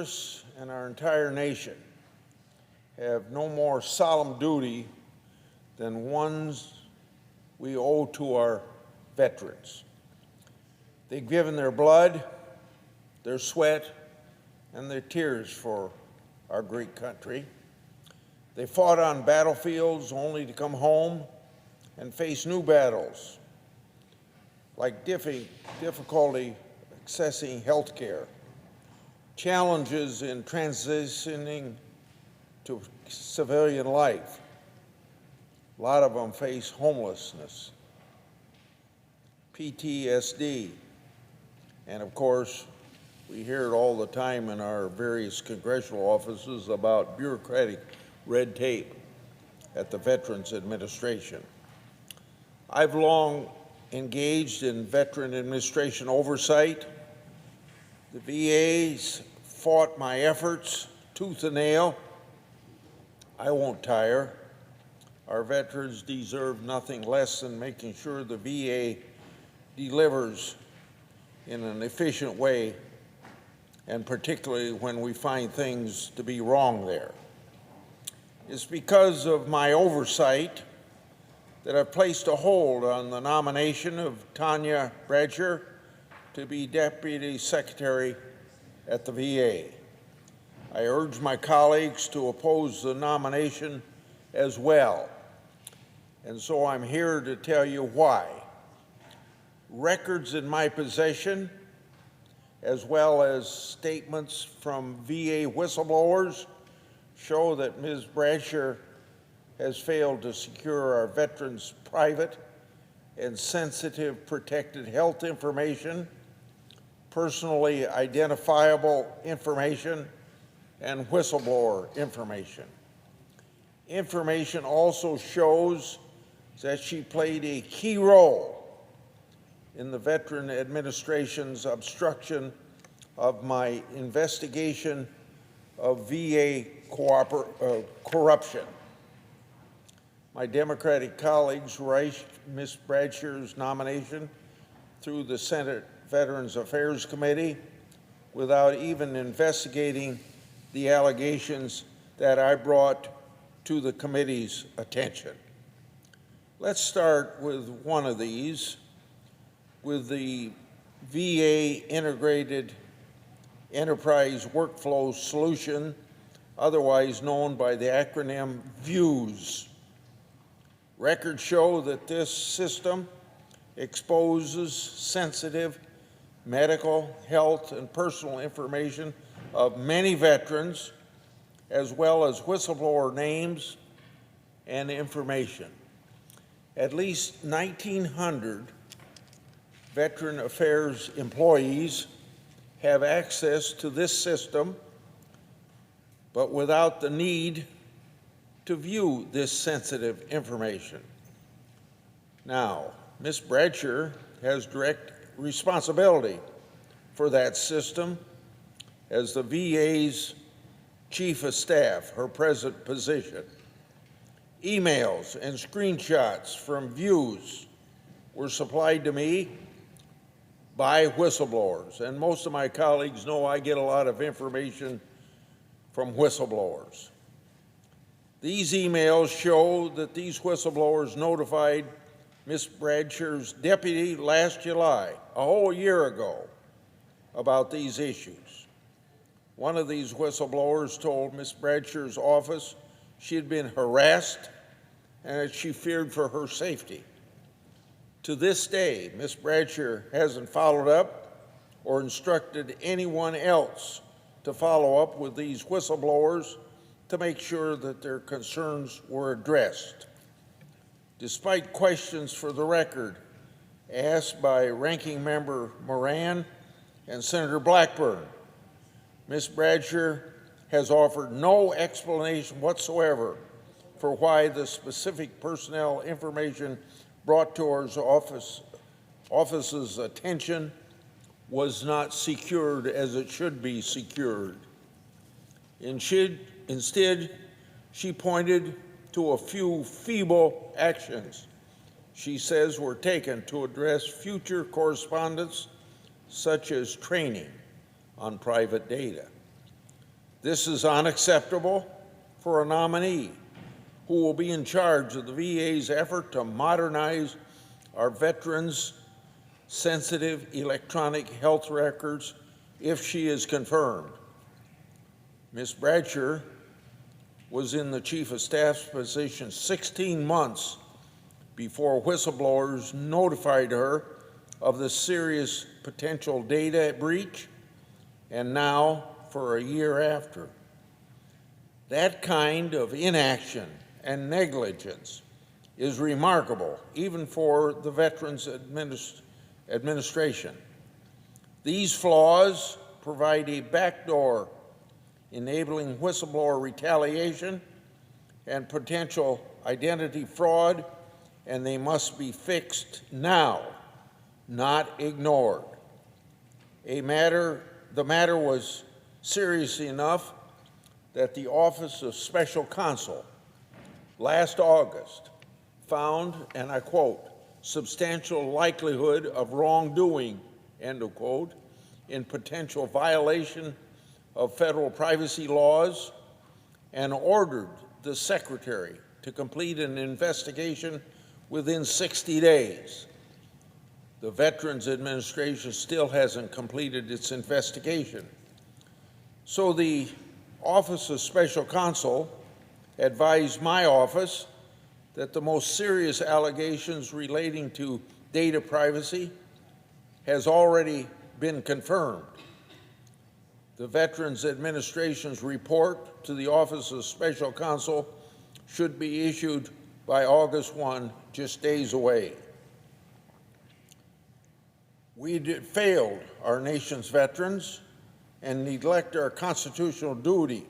Congress and our entire nation have no more solemn duty than ones we owe to our veterans. They've given their blood, their sweat, and their tears for our great country. They fought on battlefields only to come home and face new battles, like difficulty accessing health care, challenges in transitioning to civilian life. A lot of them face homelessness, PTSD, and of course, we hear it all the time in our various congressional offices about bureaucratic red tape at the Veterans Administration. I've long engaged in Veteran Administration oversight. The VA's fought my efforts tooth and nail. I won't tire. Our veterans deserve nothing less than making sure the VA delivers in an efficient way, and particularly when we find things to be wrong there. It's because of my oversight that I've placed a hold on the nomination of Tanya Bradsher to be Deputy Secretary at the VA. I urge my colleagues to oppose the nomination as well, and so I'm here to tell you why. Records in my possession, as well as statements from VA whistleblowers, show that Ms. Bradsher has failed to secure our veterans' private and sensitive protected health information, personally identifiable information, and whistleblower information. Information also shows that she played a key role in the Veteran Administration's obstruction of my investigation of VA corruption. My Democratic colleagues rushed Ms. Bradsher's nomination through the Senate Veterans Affairs Committee without even investigating the allegations that I brought to the committee's attention. Let's start with one of these, with the VA Integrated Enterprise Workflow Solution, otherwise known by the acronym VIEWS. Records show that this system exposes sensitive medical, health, and personal information of many veterans, as well as whistleblower names and information. At least 1,900 Veteran Affairs employees have access to this system, but without the need to view this sensitive information. Now, Ms. Bradsher has direct responsibility for that system as the VA's Chief of Staff, her present position. Emails and screenshots from views were supplied to me by whistleblowers, and most of my colleagues know I get a lot of information from whistleblowers. These emails show that these whistleblowers notified Ms. Bradsher's deputy last July, a whole year ago, about these issues. One of these whistleblowers told Ms. Bradsher's office she had been harassed and that she feared for her safety. To this day, Ms. Bradsher hasn't followed up or instructed anyone else to follow up with these whistleblowers to make sure that their concerns were addressed. Despite questions for the record asked by Ranking Member Moran and Senator Blackburn, Ms. Bradsher has offered no explanation whatsoever for why the specific personnel information brought to her office's attention was not secured as it should be secured. Instead, she pointed to a few feeble actions she says were taken to address future correspondence, such as training on private data. This is unacceptable for a nominee who will be in charge of the VA's effort to modernize our veterans' sensitive electronic health records if she is confirmed. Ms. Bradsher was in the Chief of Staff's position 16 months before whistleblowers notified her of the serious potential data breach, and now for a year after. That kind of inaction and negligence is remarkable, even for the Veterans Administration. These flaws provide a backdoor enabling whistleblower retaliation and potential identity fraud, and they must be fixed now, not ignored. The matter was serious enough that the Office of Special Counsel last August found, and I quote, substantial likelihood of wrongdoing, end of quote, in potential violation of federal privacy laws, and ordered the Secretary to complete an investigation within 60 days. The Veterans Administration still hasn't completed its investigation. So the Office of Special Counsel advised my office that the most serious allegations relating to data privacy has already been confirmed. The Veterans Administration's report to the Office of Special Counsel should be issued by August 1, just days away. We failed our nation's veterans and neglect our constitutional duty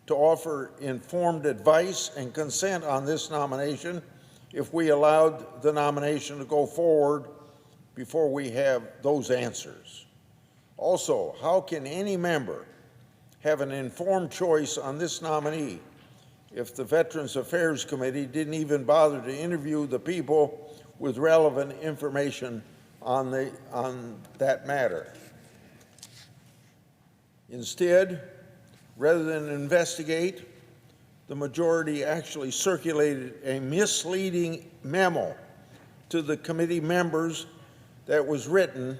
to offer informed advice and consent on this nomination if we allowed the nomination to go forward before we have those answers. Also, how can any member have an informed choice on this nominee if the Veterans Affairs Committee didn't even bother to interview the people with relevant information on that matter? Instead, rather than investigate, the majority actually circulated a misleading memo to the committee members that was written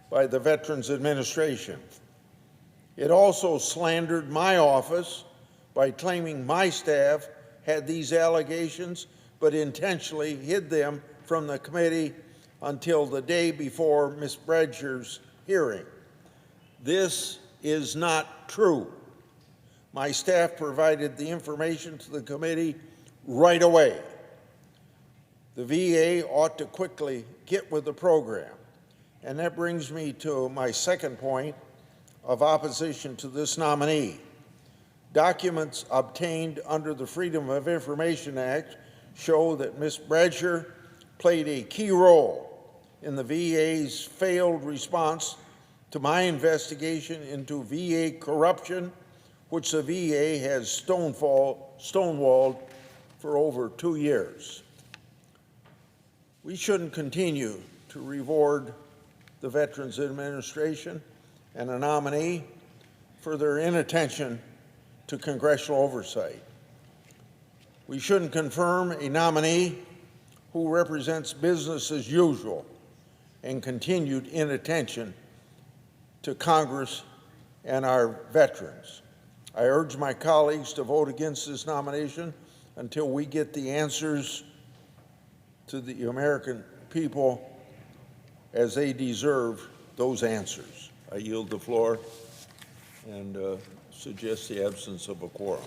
by the Veterans Administration. It also slandered my office by claiming my staff had these allegations, but intentionally hid them from the committee until the day before Ms. Bradsher's hearing. This is not true. My staff provided the information to the committee right away. The VA ought to quickly get with the program. And that brings me to my second point of opposition to this nominee. Documents obtained under the Freedom of Information Act show that Ms. Bradsher played a key role in the VA's failed response to my investigation into VA corruption, which the VA has stonewalled for over 2 years. We shouldn't continue to reward the Veterans Administration and a nominee for their inattention to congressional oversight. We shouldn't confirm a nominee who represents business as usual and continued inattention to Congress and our veterans. I urge my colleagues to vote against this nomination until we get the answers to the American people as they deserve those answers. I yield the floor and suggest the absence of a quorum.